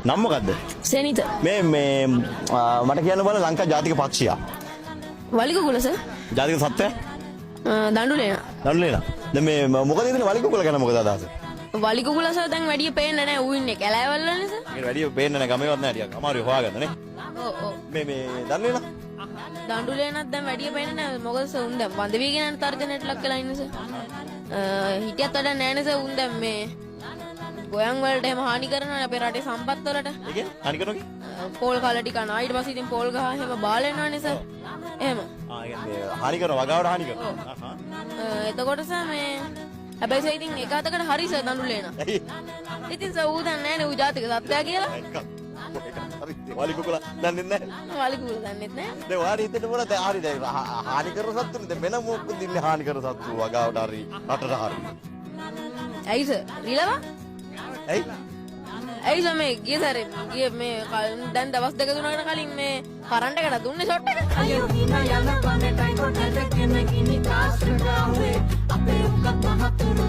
නම් මොකද්ද? සෙනිත. මේ මට කියන්න බල ලංකා ජාතික පක්ෂියා. වලිකුකුල සර්. ජාතික සත්ත්වය? දඬුලේන. දඬුලේන. දැන් මේ මොකද ඉතින් වලිකුකුල ගැන මොකද අදහස? වලිකුකුල සර් දැන් වැඩිය පේන්නේ නැහැ ඌ ඉන්නේ කැලෑවල් වලනේ සර්. මේක වැඩිය පේන්නේ නැහැ ගමේවත් නැහැ ටිකක්. අමාරුයි හොයාගන්න නේ. ඔව්. මේ දඬුලේන? දඬුලේනත් දැන් වැඩිය පේන්නේ නැහැ. මොකද සර් උන් දැන් වන්දවී කියන තර්ජනයට ලක් වෙලා ඉන්නේ සර්. හිටියත් වැඩ නැහැ නේ සර් උන් දැන් මේ ගොයන් වලට එහෙම හානි කරනවා අපේ රටේ සම්පත් වලට. ඒ කියන්නේ හානි කරනවා පෝල් කාලා ටික කනවා ඊට පස්සේ ඉතින් පෝල් ගහ එහෙම බාලෙනවනේ සර්. එහෙම. ඒ කියන්නේ හානි කරනවා වගාවට හානි කරනවා. එතකොට සර් මේ හැබැයි සර් ඉතින් එක අතකට හරි සර් දඬුලේන. ඇයි? ඉතින් සර් ඌ දන්නේ නැහැ නේ ඌ ජාතික සත්ත්වයා කියලා. හරි වලිකුකුල දන්නේ නැහැ. වලිකුකුල දන්නෙත් නැහැ. දැන් ඔයාලා හිතන්න මොනවද හරි දැන් හානි කරන සත්තුනේ දැන් වෙන මොකක්ද ඉන්නේ හානි කරන සත්තු වගාවට හරි රටට හරි. ඇයි සර් රිලවා? ඇයි? ඇයි සර් මේ ගිය මේ දැන් දවස් දෙක තුනකට කලින් මේ කරන්ට් එකට දුන්නේ ෂොට් එක. අයියෝ හිනා යන කනේ ටයිම් කොටට කෙනෙක් ඉනි කාස්ට් ගාවේ අපේ උකත් මහතුරු